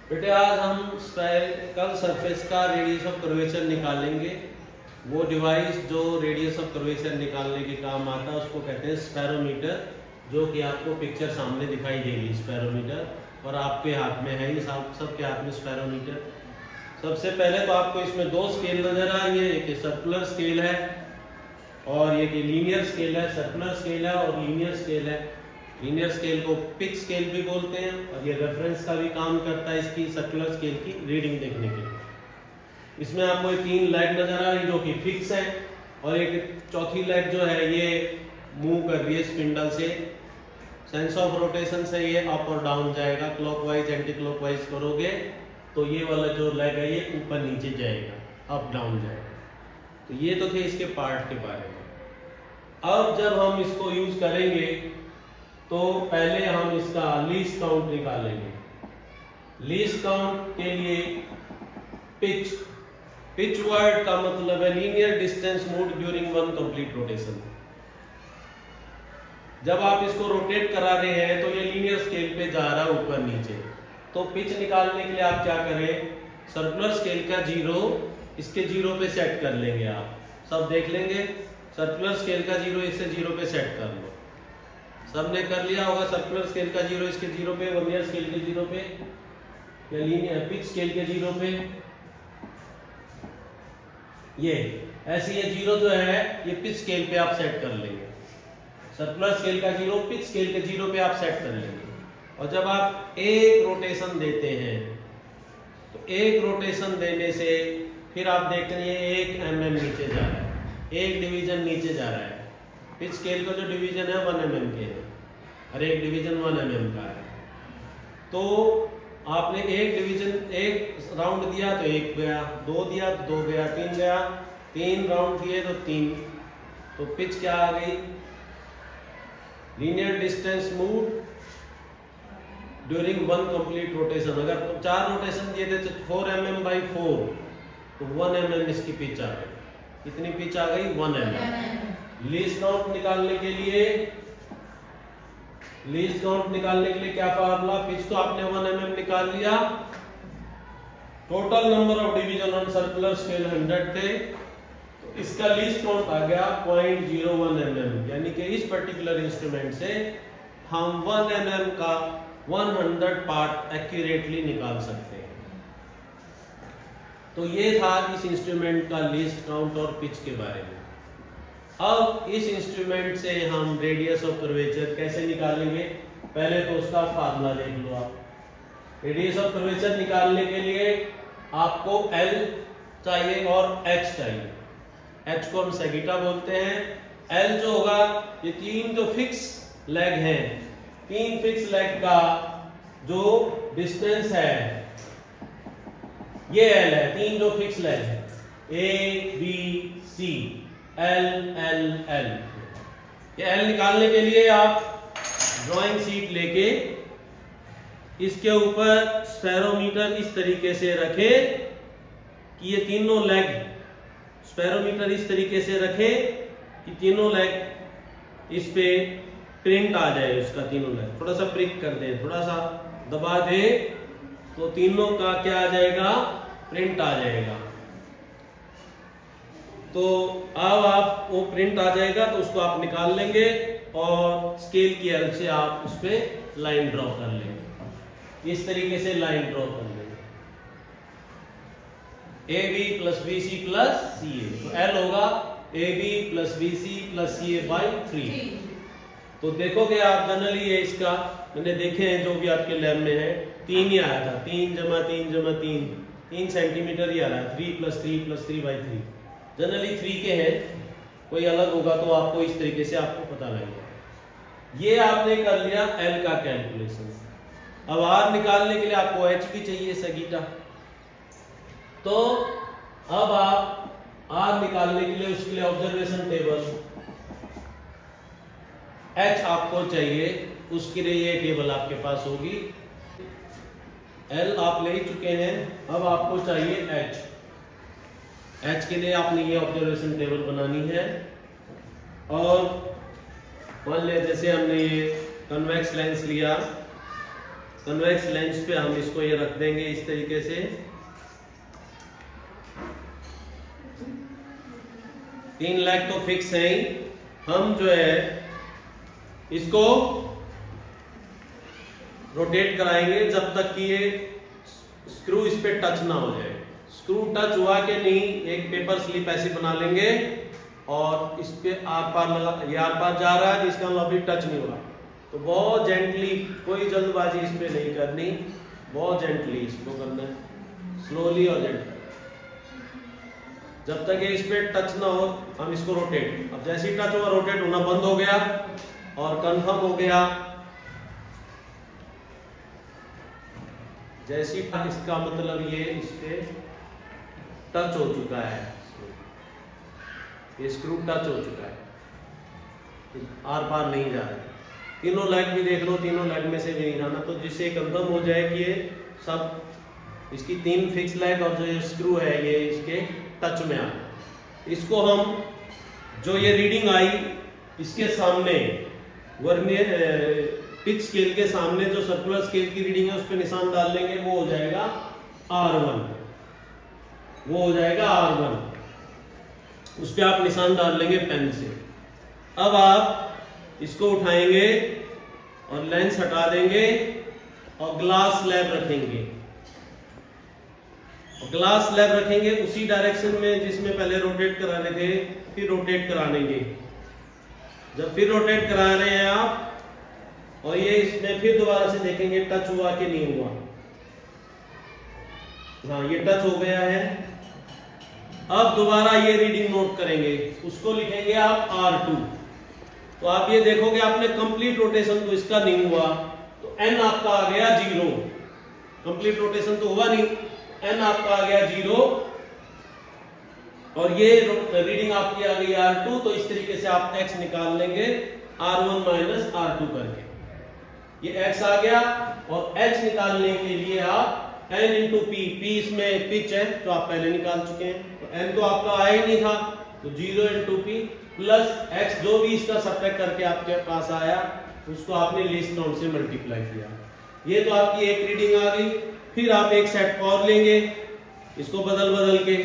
बेटे आज हम स्फेरिकल सरफेस का रेडियस ऑफ कर्वेचर निकालेंगे। वो डिवाइस जो रेडियस ऑफ कर्वेचर निकालने के काम आता है उसको कहते हैं स्फेरोमीटर, जो कि आपको पिक्चर सामने दिखाई देगी स्फेरोमीटर, और आपके हाथ में है, ये सबके हाथ में स्फेरोमीटर। सबसे पहले तो आपको इसमें दो स्केल नजर आ रही है, एक सर्कुलर स्केल है और एक लीनियर स्केल है। सर्कुलर स्केल है और लीनियर स्केल है। लीनियर स्केल को पिच स्केल भी बोलते हैं और ये रेफरेंस का भी काम करता है इसकी सर्कुलर स्केल की रीडिंग देखने के लिए। इसमें आपको तीन लेग नजर आ रही जो कि फिक्स है और एक चौथी लेग जो है ये मूव कर रही है स्पिंडल से। सेंस ऑफ रोटेशन से ये अप और डाउन जाएगा, क्लॉकवाइज एंटी क्लॉकवाइज करोगे तो ये वाला जो लेग है ये ऊपर नीचे जाएगा, अप डाउन जाएगा। तो ये तो थे इसके पार्ट के बारे में। अब जब हम इसको यूज करेंगे तो पहले हम इसका लीस्ट काउंट निकालेंगे। लीस्ट काउंट के लिए पिच वर्ड का मतलब है linear distance moved during one complete rotation. जब आप इसको रोटेट करा रहे हैं तो ये लीनियर स्केल पे जा रहा है ऊपर नीचे। तो पिच निकालने के लिए आप क्या करें, सर्कुलर स्केल का जीरो इसके जीरो पे सेट कर लेंगे। आप सब देख लेंगे, सर्कुलर स्केल का जीरो इससे जीरो पे सेट कर लो। सबने कर लिया होगा सर्कुलर स्केल का जीरो इसके जीरो पे, वर्नियर स्केल के जीरो पे या लीनियर पिच स्केल के जीरो पे। ये ऐसे ये जीरो जो है ये पिच स्केल पे आप सेट कर लेंगे। सर्कुलर स्केल का जीरो पिच स्केल के जीरो पे आप सेट कर लेंगे। और जब आप एक रोटेशन देते हैं तो एक रोटेशन देने से फिर आप देख रहे हैं 1 mm नीचे जा रहा है, एक डिवीजन नीचे जा रहा है। पिच स्केल का जो डिवीजन है 1 mm के है और एक डिवीजन 1 mm का है। तो आपने एक डिवीजन एक राउंड दिया तो 1 गया, 2 दिया तो 2 गया, 3 गया, 3 राउंड दिए तो 3। तो पिच क्या आ गई, linear distance moved during one complete rotation. अगर 4 रोटेशन दिए थे तो 4 mm/4 तो 1 mm इसकी पिच आ गई। कितनी पिच आ गई, 1 mm। लीस्ट काउंट निकालने के लिए क्या फार्मूला, पिच तो आपने 1 mm निकाल लिया। Total number of division on circular scale 100 थे तो इसका लीस्ट काउंट आ गया 0.01 mm। यानी कि इस पर्टिकुलर इंस्ट्रूमेंट से हम 1 mm का 100 पार्ट एक्यूरेटली निकाल सकते हैं। तो ये था इस इंस्ट्रूमेंट का लीस्ट काउंट और पिच के बारे में। अब इस इंस्ट्रूमेंट से हम रेडियस ऑफ कर्वेचर कैसे निकालेंगे, पहले तो उसका फार्मूला देख लो आप। रेडियस ऑफ कर्वेचर निकालने के लिए आपको L चाहिए और H चाहिए। H को हम सेगीटा बोलते हैं। L जो होगा ये 3 जो फिक्स लेग हैं, 3 फिक्स लेग का जो डिस्टेंस है ये L है। 3 जो फिक्स लेग है A B C L L L। ये L निकालने के लिए आप ड्राइंग शीट लेके इसके ऊपर स्फेरोमीटर इस तरीके से रखे कि ये तीनों लेग, स्फेरोमीटर इस तरीके से रखे कि तीनों लेग इस पे प्रिंट आ जाए। उसका तीनों लेग थोड़ा सा प्रिक कर दे, थोड़ा सा दबा दे तो तीनों का क्या आ जाएगा, प्रिंट आ जाएगा। तो अब आप वो प्रिंट आ जाएगा तो उसको आप निकाल लेंगे और स्केल की हेल्प से आप उस पर लाइन ड्रॉ कर लेंगे। इस तरीके से लाइन ड्रॉ कर लेंगे AB + BC + CA। तो L होगा AB + BC + CA/3। तो देखोगे आप जनरली ये इसका मैंने देखे हैं जो भी आपके लैब में है 3 ही आया था, 3 × 3 × 3 सेंटीमीटर ही आ रहा है। 3 + 3 + 3/3 जनरली 3 के हैं, कोई अलग होगा तो आपको इस तरीके से आपको पता लगेगा। ये आपने कर लिया L का कैलकुलेशन। अब R निकालने के लिए आपको H भी चाहिए सेगीटा। तो अब आप R निकालने के लिए उसके लिए ऑब्जर्वेशन टेबल H आपको चाहिए, उसके लिए ये टेबल आपके पास होगी। L आप ले चुके हैं, अब आपको चाहिए H। H के लिए आपने ये ऑब्जर्वेशन टेबल बनानी है। और मान लिया जैसे हमने ये कन्वेक्स लेंस लिया कन्वेक्स लेंस पे हम इसको ये रख देंगे इस तरीके से। 3 लेग तो फिक्स है ही, हम जो है इसको रोटेट कराएंगे जब तक कि ये स्क्रू इस पे टच ना हो जाए। स्क्रू टच हुआ कि नहीं, एक पेपर स्लिप ऐसी बना लेंगे और इस पे आर पार लगा, ये आर पार जा रहा है जिसका मतलब अभी टच नहीं हो रहा, तो बहुत जेंटली, कोई जल्दबाजी इस पे नहीं करनी, बहुत जेंटली इसको करना है, स्लोली और जेंटली, जब तक ये इस पे टच ना हो हम इसको रोटेट। अब जैसे ही टच हुआ रोटेट होना बंद हो गया और कंफर्म हो गया। जैसे ही इसका मतलब ये इस पे टच हो चुका है, ये स्क्रू टच हो चुका है, आर पार नहीं जा रहा है। तीनों लेग भी देख लो, तीनों लेग में से भी नहीं जाना, तो जिससे कंफर्म हो जाए कि ये सब इसकी 3 फिक्स लेग और जो स्क्रू है ये इसके टच में आ। इसको हम जो ये रीडिंग आई इसके सामने वर्नियर पिच स्केल के सामने जो सर्कुलर स्केल की रीडिंग है उस पर निशान डाल लेंगे, वो हो जाएगा R1, वो हो जाएगा R1। उस पर आप निशान डाल लेंगे पेन से। अब आप इसको उठाएंगे और लेंस हटा देंगे और ग्लास स्लैब रखेंगे, और ग्लास स्लैब रखेंगे उसी डायरेक्शन में जिसमें पहले रोटेट करा रहे थे, फिर रोटेट करा लेंगे। जब फिर रोटेट करा रहे हैं आप और ये इसमें फिर दोबारा से देखेंगे टच हुआ कि नहीं हुआ। हाँ, ये टच हो गया है। अब दोबारा ये रीडिंग नोट करेंगे, उसको लिखेंगे आप R2। तो आप ये देखोगे आपने कंप्लीट रोटेशन तो इसका नहीं हुआ, तो N आपका आ गया 0, कंप्लीट रोटेशन तो हुआ नहीं, N आपका आ गया 0 और ये रीडिंग आपकी आ गई R2। तो इस तरीके से आप X निकाल लेंगे R1 माइनस R2 करके, ये X आ गया। और H निकालने के लिए आप N इंटू P, P इसमें पिच है जो आप पहले निकाल चुके हैं, तो N तो आपका आया ही नहीं था, तो 0 इंटू P प्लस X जो भी इसका सब्ट्रैक्ट करके आपके पास आया उसको आपने लीस्ट काउंट से मल्टीप्लाई किया। ये तो आपकी एक रीडिंग आ गई। फिर आप एक सेट और लेंगे, इसको बदल बदल के,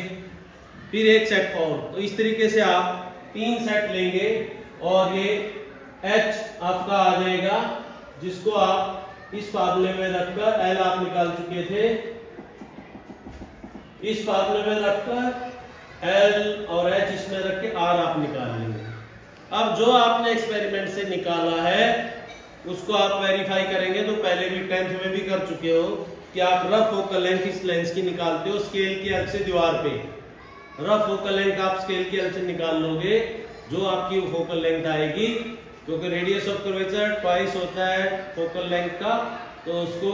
फिर एक सेट और, तो इस तरीके से आप 3 सेट लेंगे और ये H आपका आ जाएगा, जिसको आप इस फार्मूले में रखकर L आप निकाल चुके थे, इस फार्मूले में रखकर L और H इसमें रख के R आप निकाल लेंगे। अब जो आपने एक्सपेरिमेंट से निकाला है उसको आप वेरीफाई करेंगे, तो पहले भी 10th में भी कर चुके हो कि आप रफ फोकल लेंथ इस लेंस की निकालते हो स्केल की हेल्प से दीवार पे। रफ फोकल लेंथ आप स्केल की हेल्प से निकाल लोगे, जो आपकी फोकल लेंथ आएगी, क्योंकि रेडियस ऑफ कर्वेचर ट्वाइस होता है फोकल लेंथ का, तो उसको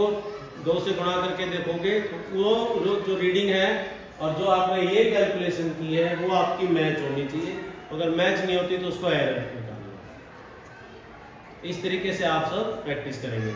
2 से गुणा करके देखोगे तो वो जो रीडिंग है और जो आपने ये कैलकुलेशन की है वो आपकी मैच होनी चाहिए। अगर मैच नहीं होती तो उसको एरर निकालना। इस तरीके से आप सब प्रैक्टिस करेंगे।